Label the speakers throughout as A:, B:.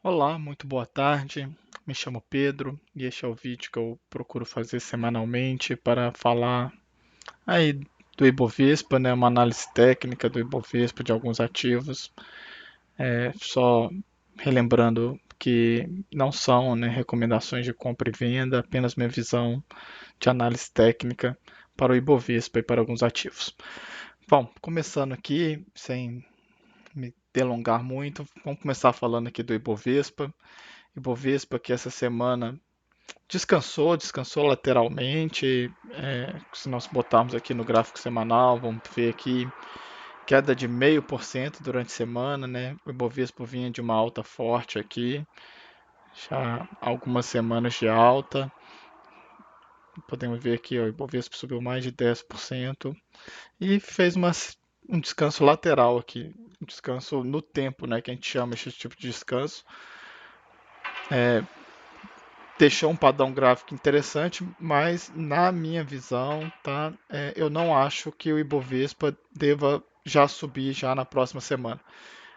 A: Olá, muito boa tarde. Me chamo Pedro e este é o vídeo que eu procuro fazer semanalmente para falar aí do Ibovespa, né, uma análise técnica do Ibovespa de alguns ativos. Só relembrando que não são, né, recomendações de compra e venda, apenas minha visão de análise técnica para o Ibovespa e para alguns ativos. Bom, começando aqui, sem me delongar muito, vamos começar falando aqui do Ibovespa. Ibovespa que essa semana descansou lateralmente. Se nós botarmos aqui no gráfico semanal, vamos ver aqui queda de 0,5% durante a semana, né? O Ibovespa vinha de uma alta forte aqui, já algumas semanas de alta. Podemos ver aqui, ó, o Ibovespa subiu mais de 10% e fez um descanso lateral aqui, um descanso no tempo, né? Que a gente chama esse tipo de descanso. Deixou um padrão gráfico interessante, mas na minha visão, tá, eu não acho que o Ibovespa deva já subir já na próxima semana.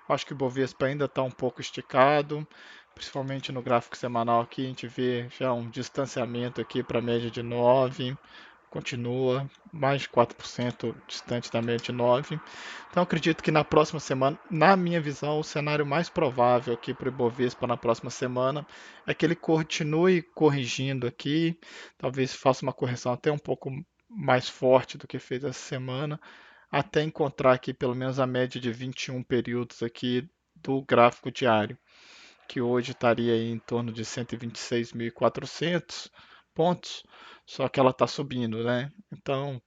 A: Acho que o Ibovespa ainda está um pouco esticado, principalmente no gráfico semanal aqui, a gente vê já um distanciamento aqui para a média de 9, continua mais de 4% distante da média de 9. Então acredito que na próxima semana, na minha visão, o cenário mais provável aqui para o Ibovespa na próxima semana é que ele continue corrigindo aqui, talvez faça uma correção até um pouco mais forte do que fez essa semana, até encontrar aqui pelo menos a média de 21 períodos aqui do gráfico diário, que hoje estaria aí em torno de 126.400 pontos, só que ela está subindo, né? Então,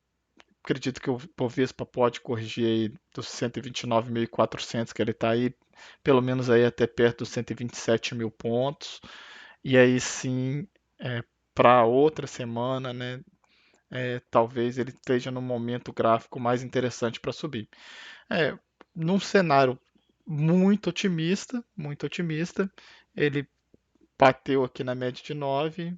A: acredito que o Bovespa pode corrigir aí dos 129.400 que ele está aí, pelo menos aí até perto dos 127 mil pontos. E aí sim, para outra semana, né, talvez ele esteja no momento gráfico mais interessante para subir. É, num cenário muito otimista, ele bateu aqui na média de 9.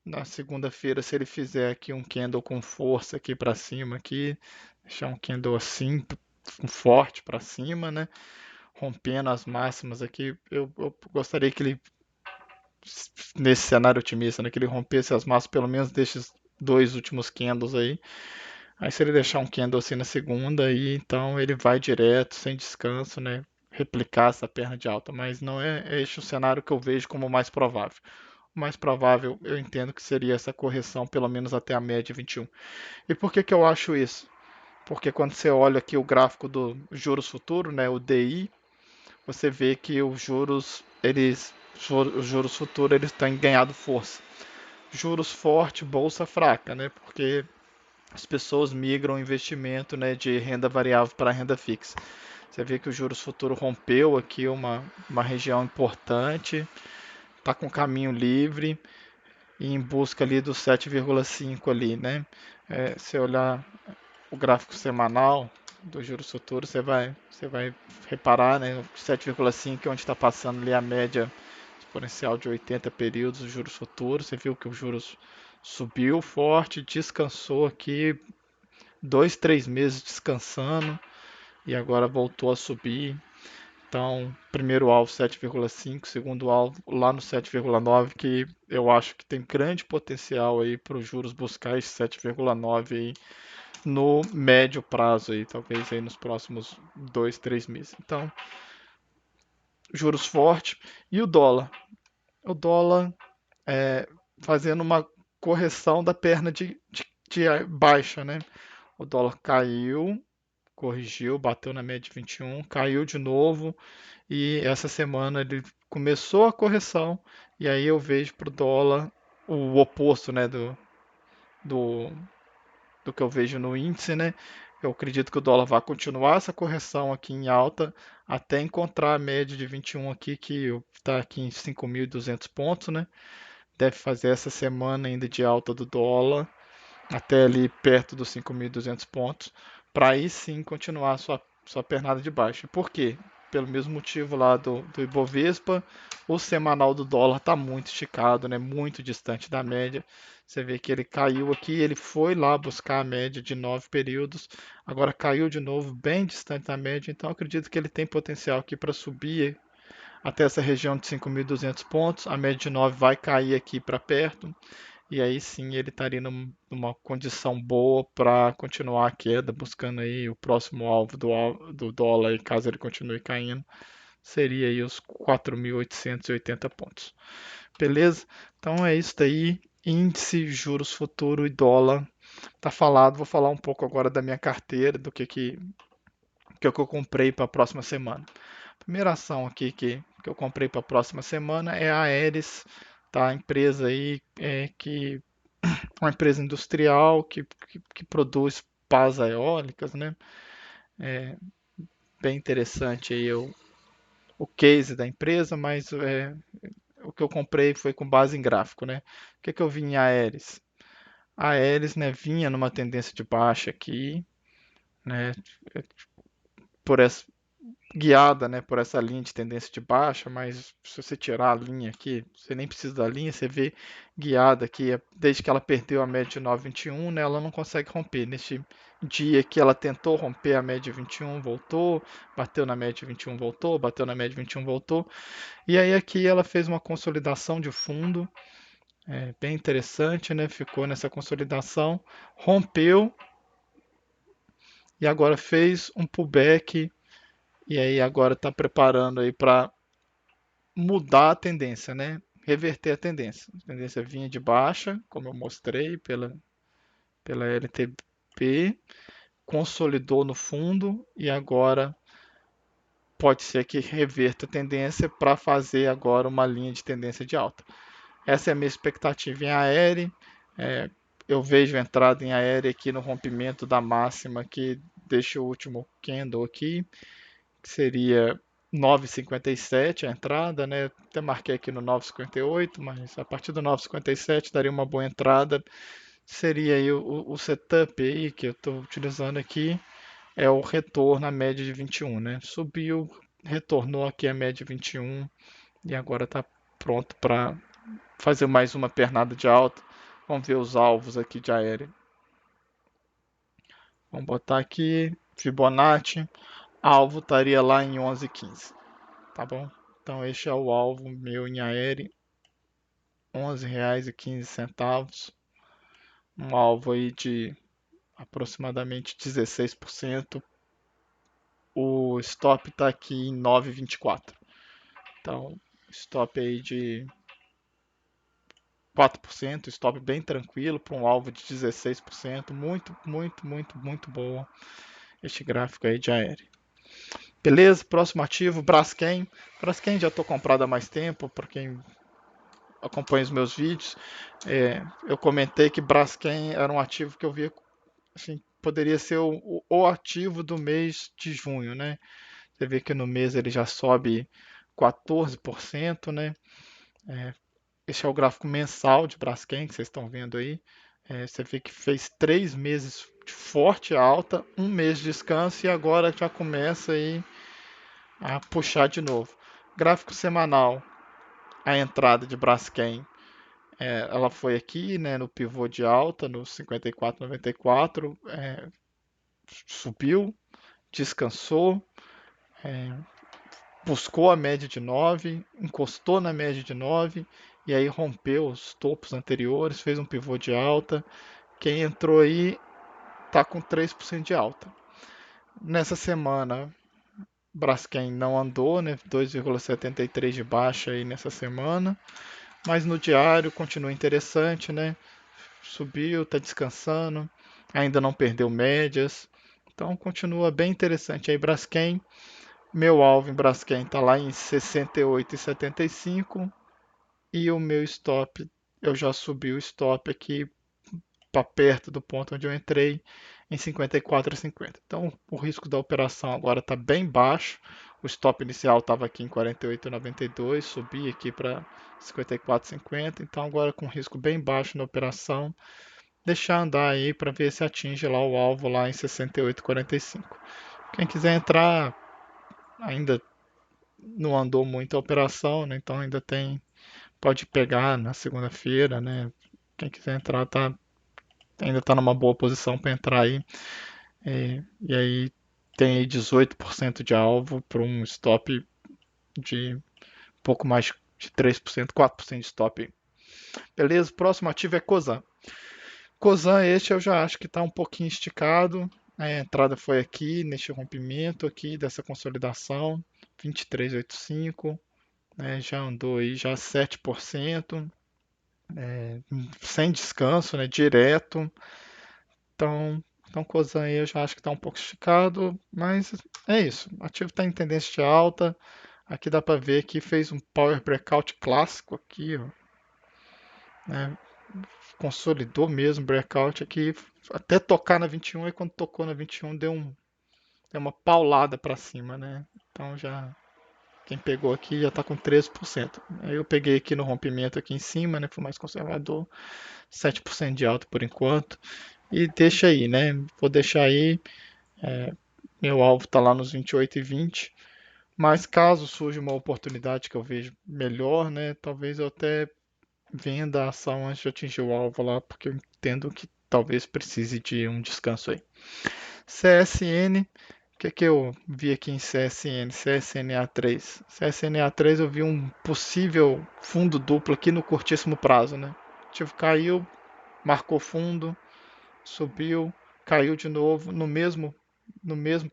A: Na segunda-feira, se ele fizer aqui um candle com força aqui para cima, aqui, deixar um candle assim, forte para cima, né? Rompendo as máximas aqui, eu gostaria que ele, nesse cenário otimista, né, que ele rompesse as máximas pelo menos desses dois últimos candles aí. Aí se ele deixar um candle assim na segunda, aí então ele vai direto, sem descanso, né? Replicar essa perna de alta, mas não é este o cenário que eu vejo como o mais provável. O mais provável eu entendo que seria essa correção, pelo menos até a média 21. E por que que eu acho isso? Porque quando você olha aqui o gráfico do juros futuro, né, o DI, você vê que os juros futuros eles têm ganhado força. Juros forte, bolsa fraca, né? Porque as pessoas migram o investimento, né, de renda variável para renda fixa. Você vê que o juros futuro rompeu aqui uma região importante, está com caminho livre e em busca ali do 7,5 ali, né? Se olhar o gráfico semanal do juros futuro, você vai reparar, né, 7,5 é onde está passando ali a média exponencial de 80 períodos dos juros futuros. Você viu que o juros subiu forte, descansou aqui 2, 3 meses descansando e agora voltou a subir. Então, primeiro alvo 7,5, segundo alvo lá no 7,9, que eu acho que tem grande potencial aí para os juros buscar esse 7,9 aí no médio prazo aí, talvez aí nos próximos 2, 3 meses. Então, juros forte e o dólar. O dólar fazendo uma correção da perna de baixa, né? O dólar caiu, corrigiu, bateu na média de 21, caiu de novo e essa semana ele começou a correção e aí eu vejo para o dólar o oposto, né, do, do que eu vejo no índice, né? Eu acredito que o dólar vai continuar essa correção aqui em alta até encontrar a média de 21 aqui, que está aqui em 5.200 pontos, né? Deve fazer essa semana ainda de alta do dólar até ali perto dos 5.200 pontos, para aí sim continuar a sua pernada de baixa. Por quê? Pelo mesmo motivo lá do Ibovespa, o semanal do dólar está muito esticado, né? Muito distante da média. Você vê que ele caiu aqui, ele foi lá buscar a média de 9 períodos, agora caiu de novo, bem distante da média, então acredito que ele tem potencial aqui para subir até essa região de 5.200 pontos, a média de 9 vai cair aqui para perto, e aí sim ele estaria numa condição boa para continuar a queda, buscando aí o próximo alvo do dólar, e caso ele continue caindo, seria aí os 4.880 pontos. Beleza? Então é isso daí. Índice, juros futuro e dólar. Tá falado. Vou falar um pouco agora da minha carteira, do que eu comprei para a próxima semana. A primeira ação aqui que eu comprei para a próxima semana é a Aeres, tá? A empresa aí que uma empresa industrial que produz pás eólicas, né? Bem interessante aí o case da empresa, mas o que eu comprei foi com base em gráfico, né? O que eu vi em Aeres? A Aeres, né, vinha numa tendência de baixa aqui, né, por essa, guiada, né, por essa linha de tendência de baixa, mas se você tirar a linha aqui, você nem precisa da linha, você vê guiada aqui, desde que ela perdeu a média de 9,21, né, ela não consegue romper. Neste dia que ela tentou romper a média de 21, voltou, bateu na média de 21, voltou, bateu na média de 21, voltou. E aí aqui ela fez uma consolidação de fundo, bem interessante, né? Ficou nessa consolidação, rompeu e agora fez um pullback e aí agora está preparando aí para mudar a tendência, né? Reverter a tendência. A tendência vinha de baixa, como eu mostrei pela LTP, consolidou no fundo e agora pode ser que reverta a tendência para fazer agora uma linha de tendência de alta. Essa é a minha expectativa em aéreo. É, eu vejo a entrada em aéreo aqui no rompimento da máxima que deixa o último candle aqui, que seria 9,57 a entrada, né? Até marquei aqui no 9,58, mas a partir do 9,57 daria uma boa entrada. Seria aí o setup aí que eu estou utilizando aqui, é o retorno à média de 21, né? Subiu, retornou aqui a média de 21 e agora está pronto para fazer mais uma pernada de alta. Vamos ver os alvos aqui de aéreo. Vamos botar aqui Fibonacci. Alvo estaria lá em 11,15, tá bom? Então este é o alvo meu em aéreo, R$ 11,15. Um alvo aí de aproximadamente 16%. O stop está aqui em 9,24. Então, stop aí de 4%, stop bem tranquilo para um alvo de 16%. Muito, muito, muito, muito boa este gráfico aí de aéreo. Beleza, próximo ativo, Braskem. Braskem já estou comprado há mais tempo, para quem acompanha os meus vídeos. Eu comentei que Braskem era um ativo que eu via, assim, poderia ser o ativo do mês de junho, né? Você vê que no mês ele já sobe 14%, né? Esse é o gráfico mensal de Braskem que vocês estão vendo aí. Você vê que fez 3 meses de forte alta, um mês de descanso e agora já começa aí a puxar de novo. Gráfico semanal, a entrada de Braskem, ela foi aqui, né, no pivô de alta, no 54,94, subiu, descansou, buscou a média de 9, encostou na média de 9 e aí rompeu os topos anteriores, fez um pivô de alta. Quem entrou aí está com 3% de alta. Nessa semana, Braskem não andou, né? 2,73 de baixa aí nessa semana, mas no diário continua interessante, né? Subiu, está descansando, ainda não perdeu médias, então continua bem interessante aí Braskem. Meu alvo em Braskem está lá em 68,75 e o meu stop, eu já subi o stop aqui para perto do ponto onde eu entrei em 54,50. Então o risco da operação agora está bem baixo. O stop inicial estava aqui em 48,92, subi aqui para 54,50. Então agora com risco bem baixo na operação, deixar andar aí para ver se atinge lá o alvo lá em 68,45. Quem quiser entrar, ainda não andou muito a operação, né? Então ainda pode pegar na segunda-feira, né? Quem quiser entrar ainda está numa boa posição para entrar aí. E aí tem aí 18% de alvo para um stop de pouco mais de 3%, 4% de stop aí. Beleza? Próximo ativo é Cosan. Cosan, este eu já acho que está um pouquinho esticado. A entrada foi aqui, neste rompimento aqui dessa consolidação, 23,85, né, já andou aí já 7%, sem descanso, né, direto. Então Cosan aí eu já acho que está um pouco esticado, mas é isso. O ativo está em tendência de alta. Aqui dá para ver que fez um Power Breakout clássico aqui, ó, né? Consolidou mesmo o breakout aqui, até tocar na 21 e quando tocou na 21 deu uma paulada para cima, né? Então já quem pegou aqui já está com 13%. Aí eu peguei aqui no rompimento aqui em cima, né? Fui mais conservador, 7% de alta por enquanto. E deixa aí, né? Vou deixar aí. Meu alvo está lá nos 28,20. Mas caso surja uma oportunidade que eu vejo melhor, né? Talvez eu até venda a ação antes de atingir o alvo lá, porque eu entendo que talvez precise de um descanso aí. CSN, o que eu vi aqui em CSN? CSNA3. CSNA3 eu vi um possível fundo duplo aqui no curtíssimo prazo, né? O ativo caiu, marcou fundo, subiu, caiu de novo no mesmo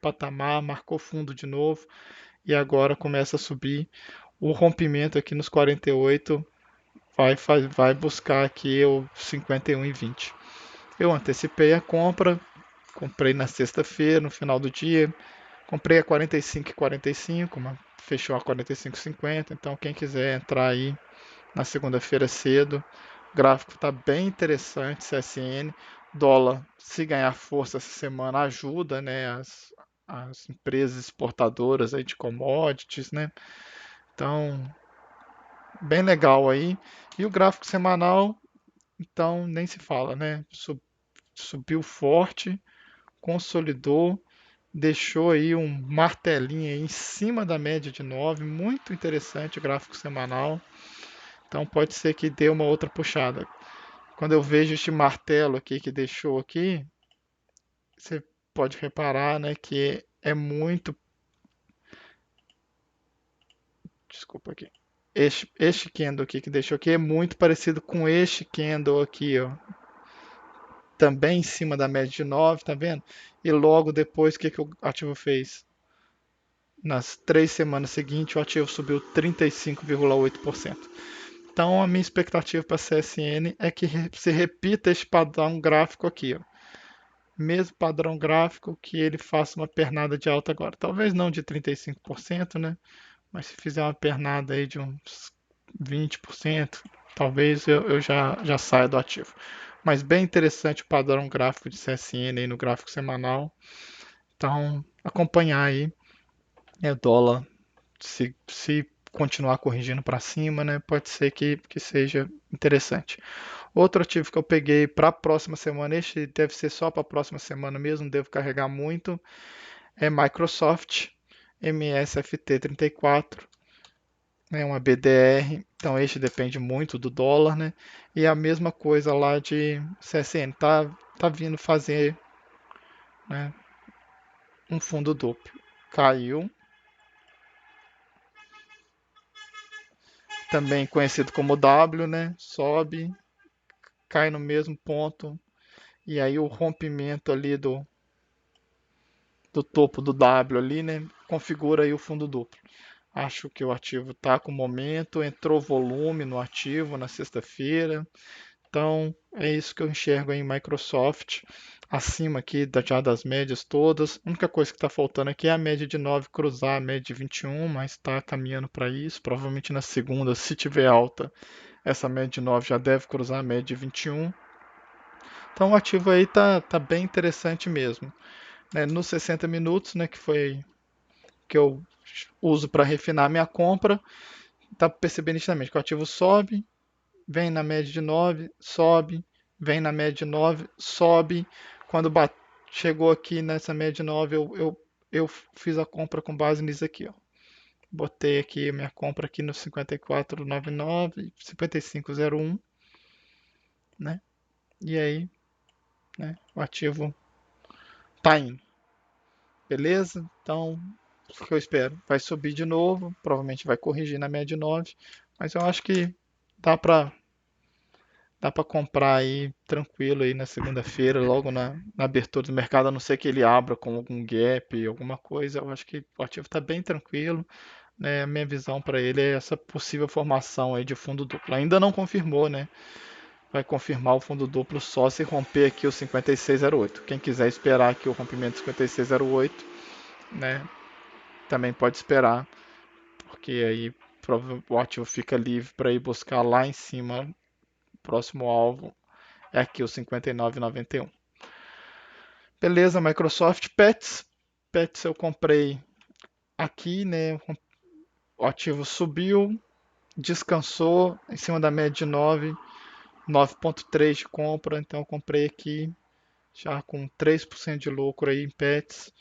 A: patamar, marcou fundo de novo e agora começa a subir. O rompimento aqui nos 48 vai buscar aqui o 51,20. Eu antecipei a compra, comprei na sexta-feira, no final do dia, comprei a 45,45, mas fechou a 45,50, então quem quiser entrar aí na segunda-feira cedo, o gráfico está bem interessante, CSN, dólar, se ganhar força essa semana, ajuda, né, as empresas exportadoras aí de commodities, né, então bem legal aí. E o gráfico semanal, então nem se fala, né? Subiu forte, consolidou, deixou aí um martelinho aí em cima da média de 9, muito interessante o gráfico semanal. Então pode ser que dê uma outra puxada. Quando eu vejo este martelo aqui que deixou aqui, você pode reparar, né, que é muito, desculpa aqui. Este candle aqui que deixou aqui é muito parecido com este candle aqui, ó, também em cima da média de 9, tá vendo? E logo depois, o que o ativo fez? Nas 3 semanas seguintes, o ativo subiu 35,8%. Então, a minha expectativa para a CSN é que se repita esse padrão gráfico aqui. Ó. Mesmo padrão gráfico, que ele faça uma pernada de alta agora. Talvez não de 35%, né? Mas se fizer uma pernada aí de uns 20%, talvez eu já saia do ativo. Mas bem interessante o padrão gráfico de CSN aí no gráfico semanal. Então, acompanhar aí, o dólar, se continuar corrigindo para cima, né, pode ser que seja interessante. Outro ativo que eu peguei para a próxima semana, este deve ser só para a próxima semana mesmo, não devo carregar muito, é Microsoft MSFT 34, né, uma BDR, então este depende muito do dólar, né? E a mesma coisa lá de CSN, tá vindo fazer, né, um fundo duplo. Caiu, também conhecido como W, né? Sobe, cai no mesmo ponto e aí o rompimento ali do topo do W ali, né? Configura aí o fundo duplo. Acho que o ativo está com momento, entrou volume no ativo na sexta-feira. Então, é isso que eu enxergo em Microsoft, acima aqui já das médias todas. A única coisa que está faltando aqui é a média de 9 cruzar a média de 21, mas está caminhando para isso. Provavelmente na segunda, se tiver alta, essa média de 9 já deve cruzar a média de 21. Então, o ativo aí tá bem interessante mesmo. Né? Nos 60 minutos, né, que foi que eu uso para refinar minha compra, tá percebendo nitidamente que o ativo sobe, vem na média de 9, sobe, vem na média de 9, sobe. Quando chegou aqui nessa média de 9, eu fiz a compra com base nisso aqui. Ó. Botei aqui minha compra aqui no 54,99, 55,01, né? E aí, né, o ativo tá indo. Beleza? Então, O que eu espero? Vai subir de novo, provavelmente vai corrigir na média de 9, mas eu acho que dá para dá para comprar aí tranquilo aí na segunda-feira, logo na abertura do mercado, a não ser que ele abra com algum gap, alguma coisa. Eu acho que o ativo está bem tranquilo, né? A minha visão para ele é essa possível formação aí de fundo duplo. Ainda não confirmou, né? Vai confirmar o fundo duplo só se romper aqui o 5608. Quem quiser esperar aqui o rompimento 5608, né? Também pode esperar, porque aí o ativo fica livre para ir buscar lá em cima, próximo alvo é aqui o 59,91. Beleza, Microsoft Pets. Pets eu comprei aqui, né? O ativo subiu, descansou em cima da média de 9, 9,3 de compra, então eu comprei aqui já com 3% de lucro aí em Pets.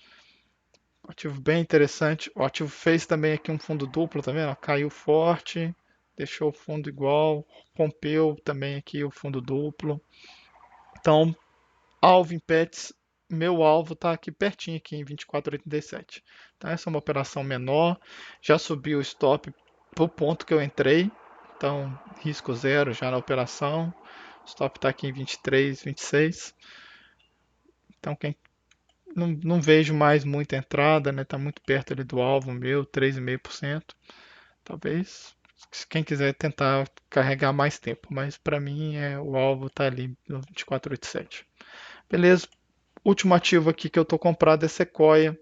A: Ativo bem interessante. O ativo fez também aqui um fundo duplo, tá vendo? Caiu forte, deixou o fundo igual, rompeu também aqui o fundo duplo. Então, alvo em pets, meu alvo está aqui pertinho aqui em 24,87. Então essa é uma operação menor, já subiu o stop para o ponto que eu entrei, então risco zero já na operação. O stop está aqui em 23, 26. Então quem não vejo mais muita entrada, né? Está muito perto ali do alvo meu, 3,5%. Talvez quem quiser tentar carregar mais tempo, mas para mim o alvo está ali no 24,87. Beleza? Último ativo aqui que eu estou comprado é Sequoia.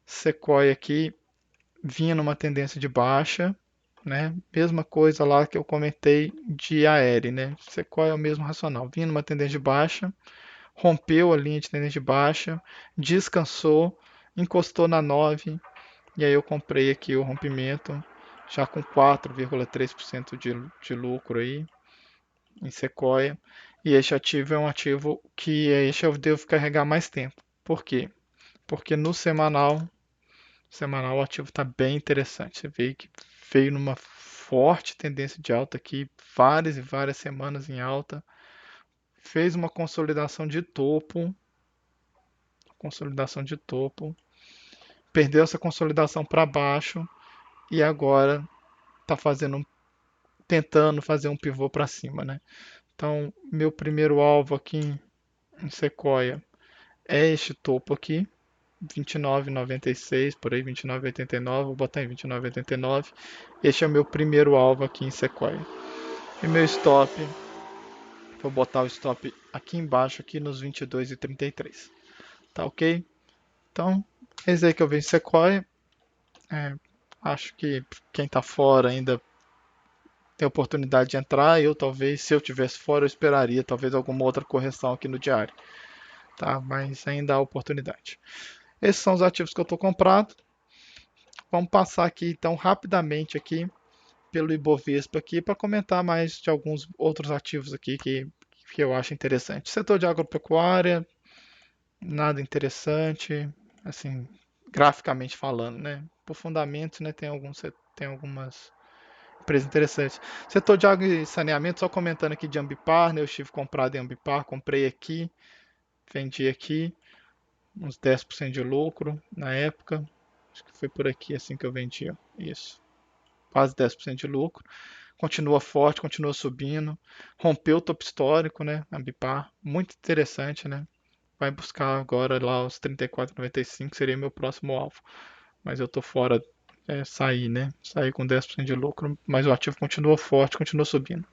A: Sequoia aqui vinha numa tendência de baixa, né? Mesma coisa lá que eu comentei de Aere, né? Sequoia é o mesmo racional. Vinha numa tendência de baixa, rompeu a linha de tendência de baixa, descansou, encostou na 9 e aí eu comprei aqui o rompimento já com 4,3% de lucro aí em Sequoia. E este ativo é um ativo que este eu devo carregar mais tempo. Por quê? Porque no semanal o ativo está bem interessante. Você vê que veio numa forte tendência de alta aqui, várias e várias semanas em alta, fez uma consolidação de topo, perdeu essa consolidação para baixo e agora está tentando fazer um pivô para cima, né? Então, meu primeiro alvo aqui em Sequoia é este topo aqui, 29,96, por aí 29,89, vou botar em 29,89. Este é o meu primeiro alvo aqui em Sequoia. E meu stop, vou botar o stop aqui embaixo, aqui nos 22,33. Tá ok? Então, esse aí que eu vi em Sequoia. É, acho que quem está fora ainda tem oportunidade de entrar. Eu talvez, se eu tivesse fora, eu esperaria talvez alguma outra correção aqui no diário. Tá? Mas ainda há oportunidade. Esses são os ativos que eu estou comprado. Vamos passar aqui então rapidamente aqui pelo Ibovespa aqui para comentar mais de alguns outros ativos aqui que eu acho interessante. Setor de agropecuária, nada interessante, assim, graficamente falando, né? Por fundamentos, né, tem algumas empresas interessantes. Setor de água e saneamento, só comentando aqui de Ambipar, né? Eu estive comprado em Ambipar, comprei aqui, vendi aqui, uns 10% de lucro na época. Acho que foi por aqui assim que eu vendi, ó. Isso. Quase 10% de lucro. Continua forte, continua subindo. Rompeu o topo histórico, né? Ambipar. Muito interessante, né? Vai buscar agora lá os 34,95, seria meu próximo alvo. Mas eu tô fora, sair, né? Sair com 10% de lucro, mas o ativo continua forte, continua subindo.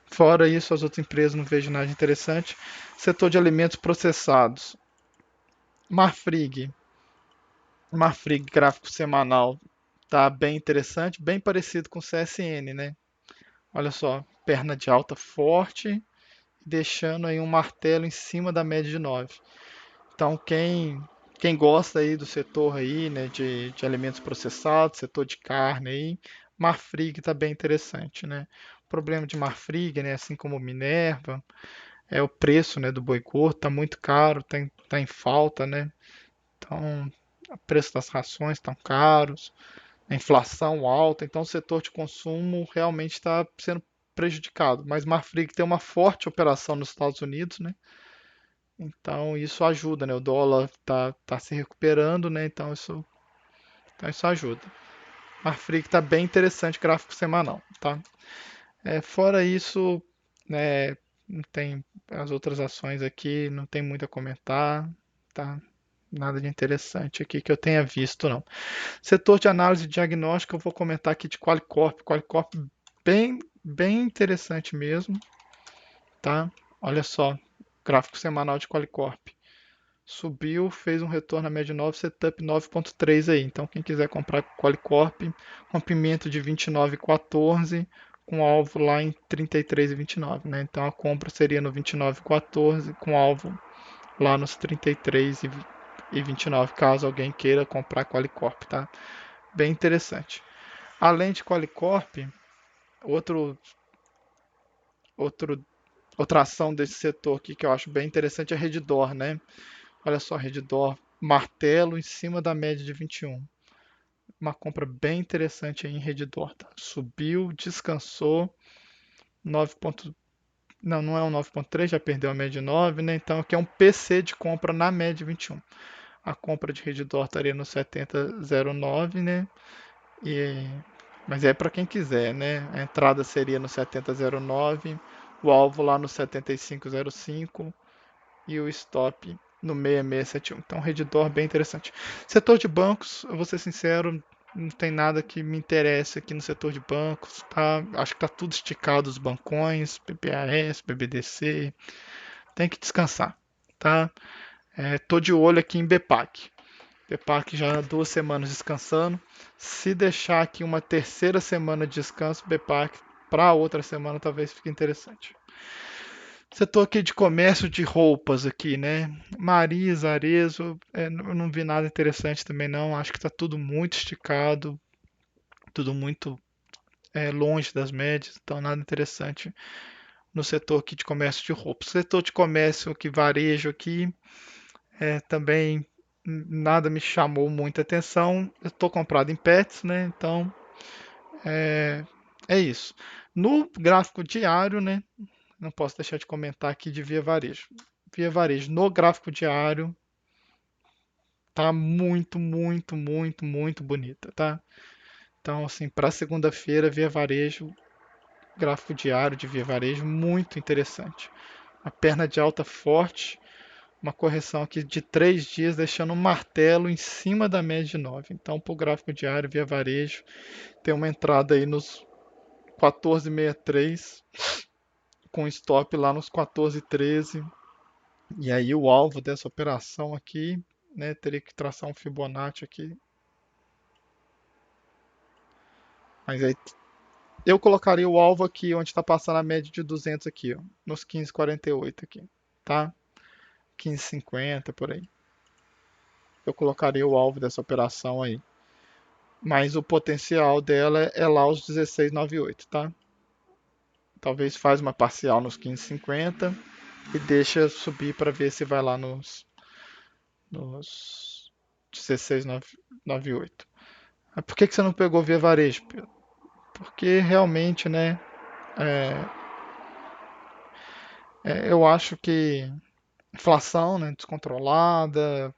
A: Fora isso, as outras empresas não vejo nada interessante. Setor de alimentos processados. Marfrig. Marfrig, gráfico semanal. Tá bem interessante, bem parecido com o CSN, né? Olha só, perna de alta forte, deixando aí um martelo em cima da média de 9. Então, quem gosta aí do setor aí, né, de alimentos processados, setor de carne aí, Marfrig está bem interessante, né? O problema de Marfrig, né, assim como Minerva, é o preço, né, do boi gordo, está muito caro, tá em falta, né? Então, o preço das rações estão caros, a inflação alta, então o setor de consumo realmente está sendo prejudicado. Mas Marfrig tem uma forte operação nos Estados Unidos, né? Então isso ajuda, né? O dólar tá se recuperando, né? Então isso Então isso ajuda. Marfrig está bem interessante, gráfico semanal, tá? Fora isso, né, não tem as outras ações aqui, não tem muito a comentar, tá? Nada de interessante aqui que eu tenha visto, não. Setor de análise e diagnóstico, eu vou comentar aqui de Qualicorp. Qualicorp bem interessante mesmo, tá? Olha só, gráfico semanal de Qualicorp. Subiu, fez um retorno na média 9, setup 9.3 aí. Então, quem quiser comprar Qualicorp, rompimento de 29,14 com alvo lá em 33,29, né? Então, a compra seria no 29,14 com alvo lá nos 33,29, caso alguém queira comprar Qualicorp, tá? Bem interessante. Além de Qualicorp, outro, outro, outra ação desse setor aqui que eu acho bem interessante é a Redditor, né? Olha só, Redditor, martelo em cima da média de 21. Uma compra bem interessante aí em Redditor, tá? Subiu, descansou, 9. Não é um 9.3, já perdeu a média de 9, né? Então aqui é um PC de compra na média de 21. A compra de Redditor estaria no 70,09, né? E, mas é para quem quiser, né? A entrada seria no 70,09, o alvo lá no 75,05 e o stop no 6671. Então, Redditor bem interessante. Setor de bancos, eu vou ser sincero, não tem nada que me interesse aqui no setor de bancos, tá? Acho que tá tudo esticado os bancões, PPAS, BBDC, tem que descansar, tá? Tô de olho aqui em BPAC. BPAC já há 2 semanas descansando. Se deixar aqui uma terceira semana de descanso, BPAC para outra semana talvez fique interessante. Setor aqui de comércio de roupas aqui, né? Marisa, Arezzo, eu não vi nada interessante também não. Acho que está tudo muito esticado, tudo muito longe das médias, então nada interessante no setor aqui de comércio de roupas. Setor de comércio aqui, varejo aqui, também nada me chamou muita atenção. Eu estou comprado em pets, né? Então é isso. No gráfico diário, né? Não posso deixar de comentar aqui de Via Varejo. Via Varejo no gráfico diário tá muito bonita, tá? Então, assim, para segunda-feira, Via Varejo, gráfico diário de Via Varejo, muito interessante. A perna de alta forte, uma correção aqui de 3 dias, deixando um martelo em cima da média de 9. Então, para o gráfico diário, Via Varejo, tem uma entrada aí nos 14,63, com stop lá nos 14,13. E aí o alvo dessa operação aqui, né, teria que traçar um Fibonacci aqui. Mas aí eu colocaria o alvo aqui onde está passando a média de 200 aqui, ó, nos 15,48 aqui, tá? 15,50 por aí. Eu colocaria o alvo dessa operação aí. Mas o potencial dela é lá os 16,98, tá? Talvez faz uma parcial nos 15,50 e deixa subir para ver se vai lá nos 16,98. Por que você não pegou via varejo, Pedro? Porque realmente, né, é, eu acho que inflação, né, descontrolada,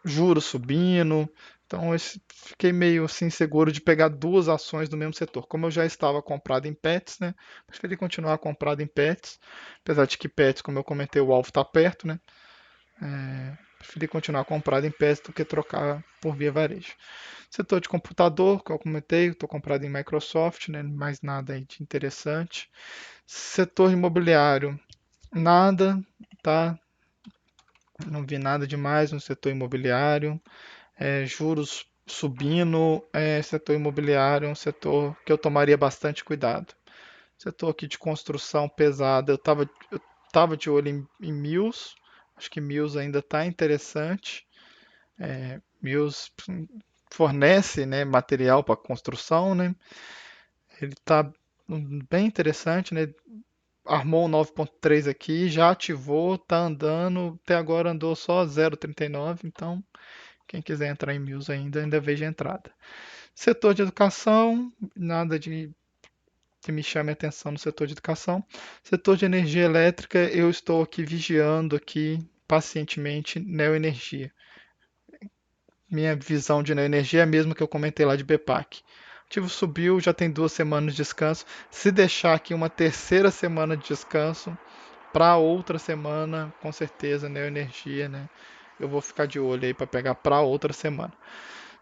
A: juros subindo, então eu fiquei meio assim seguro de pegar duas ações do mesmo setor. Como eu já estava comprado em pets, né, preferi continuar comprado em pets, apesar de que pets, como eu comentei, o alvo está perto, né, preferi continuar comprado em pets do que trocar por via varejo. Setor de computador, que eu comentei, estou comprado em Microsoft, né, mais nada aí de interessante. Setor imobiliário, nada, tá? Não vi nada demais no setor imobiliário. Juros subindo, setor imobiliário é um setor que eu tomaria bastante cuidado. Setor aqui de construção pesada, eu tava de olho em Mills, acho que Mills ainda está interessante. Mills fornece, né, material para construção, né? Ele está bem interessante, né? Armou um 9.3 aqui, já ativou, tá andando, até agora andou só 0,39, então quem quiser entrar em Mills ainda veja a entrada. Setor de educação, nada de que me chame a atenção no setor de educação. Setor de energia elétrica, eu estou aqui vigiando aqui pacientemente Neoenergia. minha visão de neoenergia é a mesma que eu comentei lá de BPAC. O ativo subiu, já tem 2 semanas de descanso. Se deixar aqui uma terceira semana de descanso, para outra semana, com certeza, neoenergia, né? Eu vou ficar de olho aí para pegar para outra semana.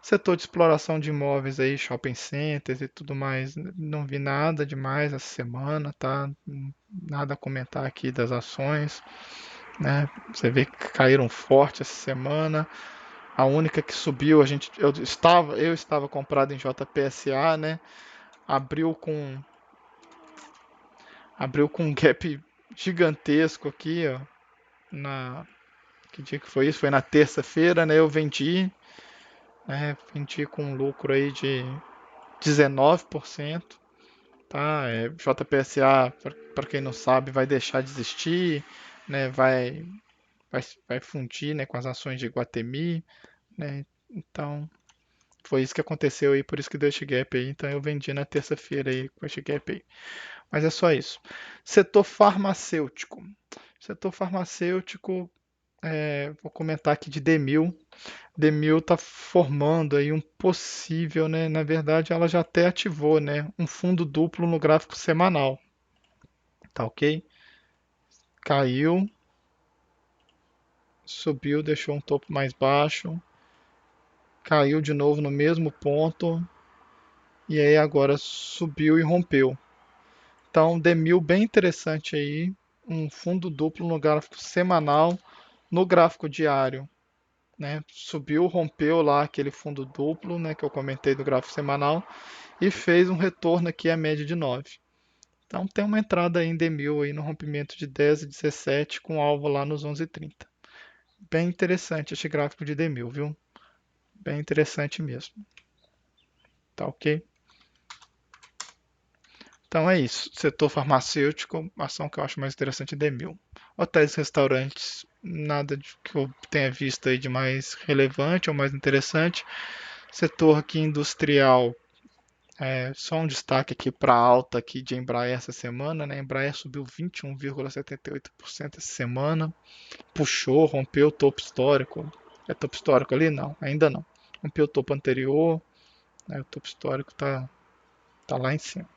A: Setor de exploração de imóveis aí, shopping centers e tudo mais, não vi nada demais essa semana, tá? Nada a comentar aqui das ações, né? Você vê que caíram forte essa semana. A única que subiu, eu estava comprado em JPSA, né? Abriu com abriu com um gap gigantesco aqui, ó, na que dia que foi isso? Foi na terça-feira, né? Eu vendi, né? Vendi com um lucro aí de 19%, tá? JPSA, para quem não sabe, vai deixar de existir, né? Vai fundir, né, com as ações de Iguatemi, né? Então, foi isso que aconteceu aí, por isso que deu esse gap aí. Então, eu vendi na terça-feira aí com esse gap aí. Mas é só isso. Setor farmacêutico. Setor farmacêutico, vou comentar aqui de Demil. Demil está formando aí um possível, né? Na verdade, ela já até ativou, né? Um fundo duplo no gráfico semanal, tá ok? Caiu, subiu, deixou um topo mais baixo, caiu de novo no mesmo ponto e aí agora subiu e rompeu. Então, Demil bem interessante aí, um fundo duplo no gráfico semanal, no gráfico diário, né? Subiu, rompeu lá aquele fundo duplo, né, que eu comentei do gráfico semanal e fez um retorno aqui à média de 9. Então tem uma entrada aí em D1000 aí no rompimento de 10 e 17 com alvo lá nos 11,30. Bem interessante esse gráfico de D1000, viu? Bem interessante mesmo. Tá ok? Então é isso. Setor farmacêutico, ação que eu acho mais interessante é D1000. Hotéis e restaurantes, nada que eu tenha visto aí de mais relevante ou mais interessante. Setor aqui industrial, só um destaque aqui para a alta aqui de Embraer essa semana, né? Embraer subiu 21,78% essa semana, puxou, rompeu o topo histórico. É topo histórico ali? Não, ainda não. Rompeu o topo anterior, né? O topo histórico tá lá em cima,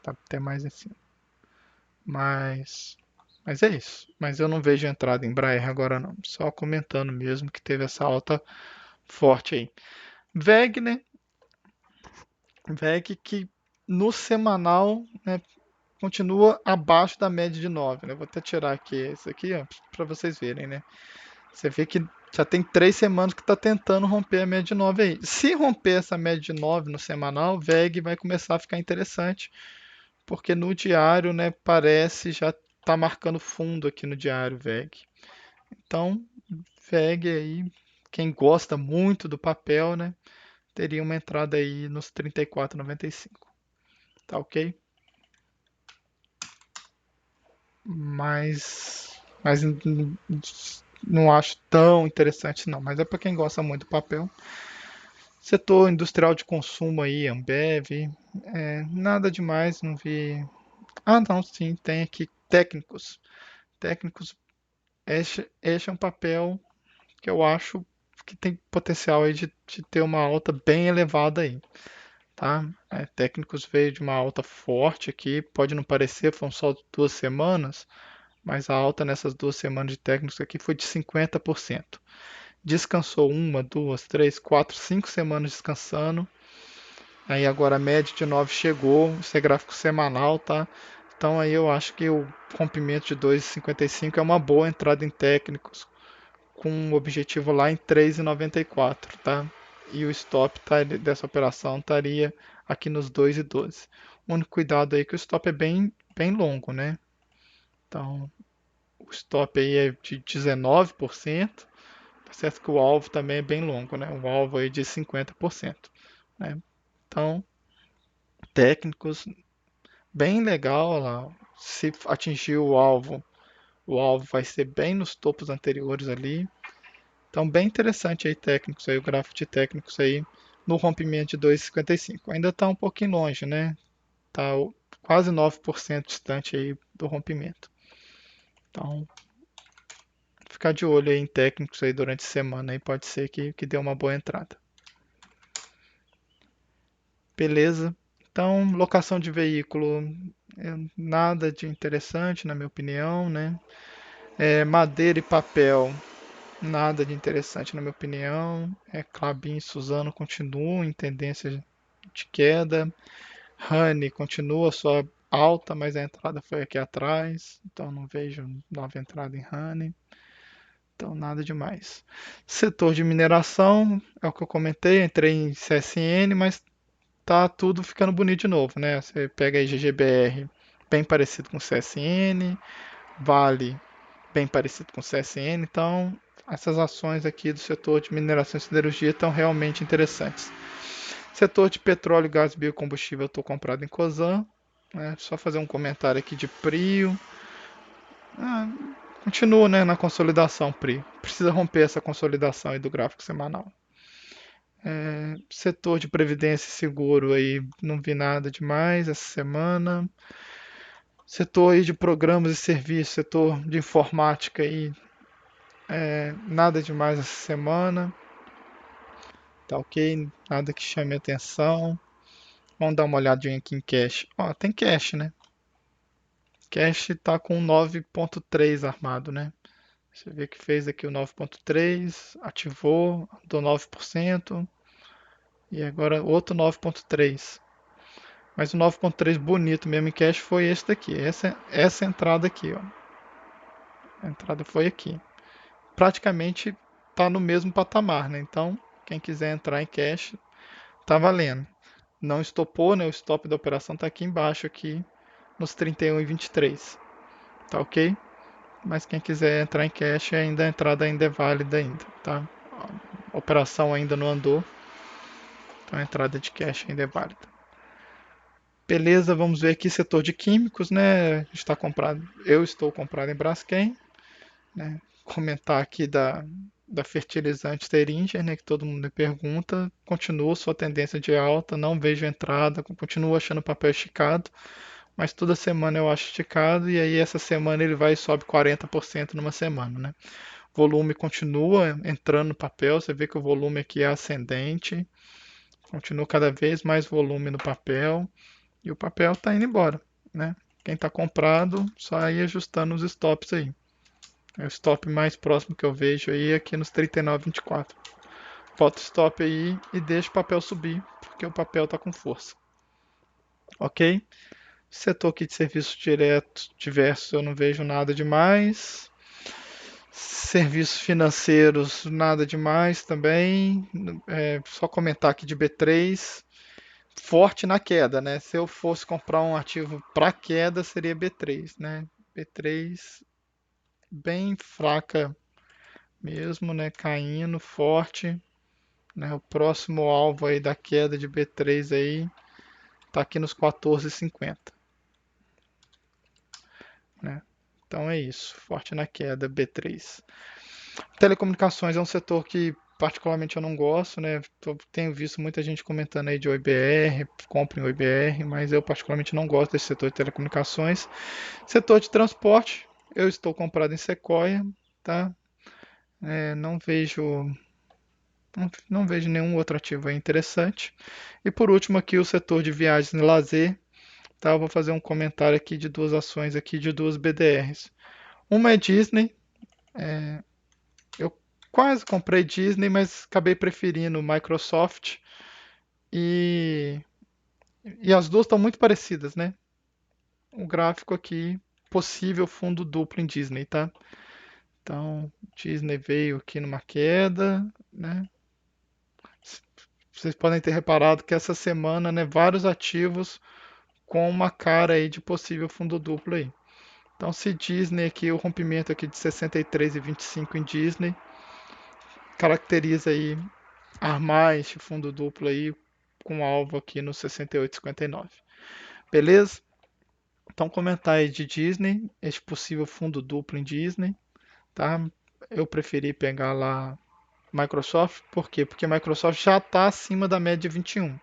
A: tá até mais em cima. Mas, mas é isso. Mas eu não vejo entrada em Embraer agora não. Só comentando mesmo que teve essa alta forte aí. VEG, né? VEG que no semanal, né, continua abaixo da média de 9, né? Vou até tirar aqui esse aqui, ó, para vocês verem, né? Você vê que já tem 3 semanas que está tentando romper a média de 9 aí. Se romper essa média de 9 no semanal, o VEG vai começar a ficar interessante, porque no diário, né, parece já tá marcando fundo aqui no diário VEG. Então, VEG aí, quem gosta muito do papel, né, teria uma entrada aí nos 34,95. Tá ok? Mas não acho tão interessante não, mas é para quem gosta muito do papel. Setor industrial de consumo aí, Ambev, nada demais, não vi. Ah, não, sim, tem aqui técnicos. Técnicos, este é um papel que eu acho que tem potencial aí de ter uma alta bem elevada aí, tá? Técnicos veio de uma alta forte aqui, pode não parecer, foram só 2 semanas, mas a alta nessas 2 semanas de técnicos aqui foi de 50%. Descansou uma, duas, três, quatro, 5 semanas descansando. Aí agora a média de 9 chegou, isso é gráfico semanal, tá? Então aí eu acho que o rompimento de 2,55 é uma boa entrada em técnicos, com um objetivo lá em 3,94, tá? E o stop dessa operação estaria aqui nos 2,12. O único cuidado aí é que o stop é bem longo, né? Então o stop aí é de 19%, tá certo que o alvo também é bem longo, né? O alvo aí de 50%, né? Então, técnicos, bem legal lá. Se atingir o alvo vai ser bem nos topos anteriores ali. Então, bem interessante aí técnicos aí, o gráfico de técnicos aí no rompimento de 2,55. Ainda está um pouquinho longe, né? Está quase 9% distante aí do rompimento. Então, ficar de olho aí em técnicos aí durante a semana, aí pode ser que dê uma boa entrada. Beleza? Então, locação de veículo, nada de interessante na minha opinião, né? Madeira e papel, nada de interessante na minha opinião. Klabin e Suzano continuam em tendência de queda. Honey continua sua alta, mas a entrada foi aqui atrás, então não vejo nova entrada em Honey. Então nada demais. Setor de mineração, é o que eu comentei, entrei em CSN, mas tá tudo ficando bonito de novo, né? Você pega aí GGBR, bem parecido com CSN, Vale, bem parecido com CSN, então essas ações aqui do setor de mineração e siderurgia estão realmente interessantes. Setor de petróleo, gás e biocombustível, eu estou comprado em Cosan. Só fazer um comentário aqui de Prio. Ah, continua, né, na consolidação, Prio. Precisa romper essa consolidação aí do gráfico semanal. Setor de previdência e seguro aí, não vi nada demais essa semana. Setor aí de programas e serviços, setor de informática aí, nada demais essa semana. Tá ok? Nada que chame atenção. Vamos dar uma olhadinha aqui em cash. Ó, tem cash, né? Cash tá com 9.3 armado, né? Você vê que fez aqui o 9.3, ativou, do 9%, e agora outro 9.3. Mas o 9.3 bonito mesmo em cash foi esse daqui, essa entrada aqui, ó. A entrada foi aqui. Praticamente tá no mesmo patamar, né? Então, quem quiser entrar em cash, tá valendo. Não estopou, né? O stop da operação tá aqui embaixo, aqui nos 31,23. Tá ok? Mas quem quiser entrar em cash, ainda a entrada ainda é válida ainda, tá? A operação ainda não andou, então a entrada de cash ainda é válida. Beleza, vamos ver aqui setor de químicos, né? Está comprado, eu estou comprado em Braskem, né? Comentar aqui da fertilizante Teringer, né? Que todo mundo me pergunta, continua sua tendência de alta, não vejo entrada, continuo achando o papel esticado, mas toda semana eu acho esticado e aí essa semana ele vai e sobe 40% numa semana, né? Volume continua entrando no papel, você vê que o volume aqui é ascendente, continua cada vez mais volume no papel e o papel está indo embora, né? Quem está comprado, só ir ajustando os stops aí. O stop mais próximo que eu vejo aí é aqui nos 39,24. Bota o stop aí e deixa o papel subir, porque o papel está com força. Ok? Setor aqui de serviços diretos diversos eu não vejo nada demais. Serviços financeiros, nada demais também. Só comentar aqui de B3. Forte na queda, né? Se eu fosse comprar um ativo para queda, seria B3, né? B3 bem fraca mesmo, né? Caindo forte, né? O próximo alvo aí da queda de B3 aí tá aqui nos 14,50, né? Então é isso, forte na queda B3. Telecomunicações é um setor que particularmente eu não gosto, né? Tenho visto muita gente comentando aí de OIBR, comprem OIBR, mas eu particularmente não gosto desse setor de telecomunicações. Setor de transporte, eu estou comprado em Sequoia, tá? Não vejo não vejo nenhum outro ativo aí interessante. E por último aqui o setor de viagens e lazer, tá? Eu vou fazer um comentário aqui de duas ações aqui de duas BDRs. Uma é Disney, eu quase comprei Disney, mas acabei preferindo Microsoft e, e as duas estão muito parecidas, né? O gráfico aqui, possível fundo duplo em Disney, tá? Então, Disney veio aqui numa queda, né? Vocês podem ter reparado que essa semana, né, vários ativos com uma cara aí de possível fundo duplo aí. Então, se Disney aqui, o rompimento aqui de 63,25 em Disney, caracteriza aí armar este fundo duplo aí com alvo aqui no 68,59. Beleza? Então comentar aí de Disney, este possível fundo duplo em Disney, tá? Eu preferi pegar lá Microsoft, por quê? Porque Microsoft já está acima da média 21.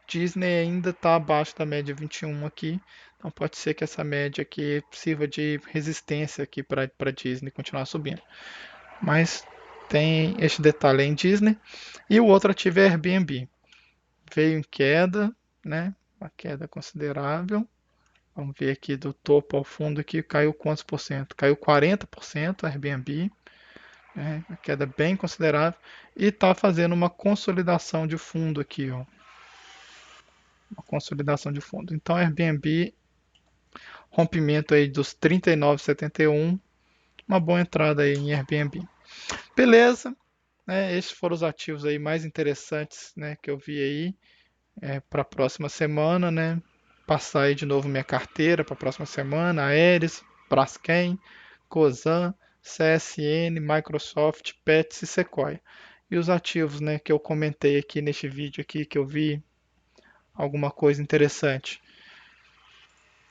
A: Disney ainda está abaixo da média 21 aqui, então pode ser que essa média aqui sirva de resistência aqui para Disney continuar subindo. Mas tem este detalhe aí em Disney. E o outro ativo é Airbnb. Veio em queda, né? Uma queda considerável. Vamos ver aqui do topo ao fundo aqui, caiu quantos por cento? Caiu 40% Airbnb, né? Uma queda bem considerável. E está fazendo uma consolidação de fundo aqui, ó. Uma consolidação de fundo. Então, Airbnb, rompimento aí dos 39,71, uma boa entrada aí em Airbnb. Beleza, né? Esses foram os ativos aí mais interessantes, né, que eu vi aí para a próxima semana, né? Passar aí de novo minha carteira para a próxima semana, Aeres, Braskem, Cosan, CSN, Microsoft, Pets e Sequoia. E os ativos, né, que eu comentei aqui neste vídeo aqui que eu vi alguma coisa interessante.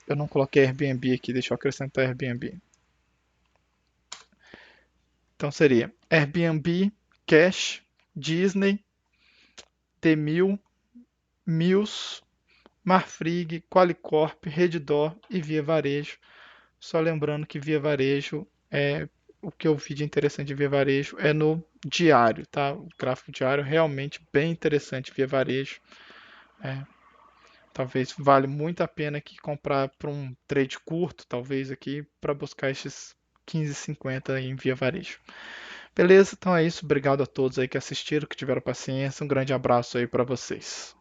A: Eu não coloquei Airbnb aqui, deixa eu acrescentar Airbnb. Então seria Airbnb, Cash, Disney, T1000, Mills, Marfrig, Qualicorp, Redditor e Via Varejo. Só lembrando que Via Varejo o que eu vi de interessante de Via Varejo é no diário, tá? O gráfico diário é realmente bem interessante Via Varejo. É, talvez vale muito a pena aqui comprar para um trade curto, talvez aqui para buscar esses 15,50 em Via Varejo. Beleza? Então é isso. Obrigado a todos aí que assistiram, que tiveram paciência. Um grande abraço aí para vocês.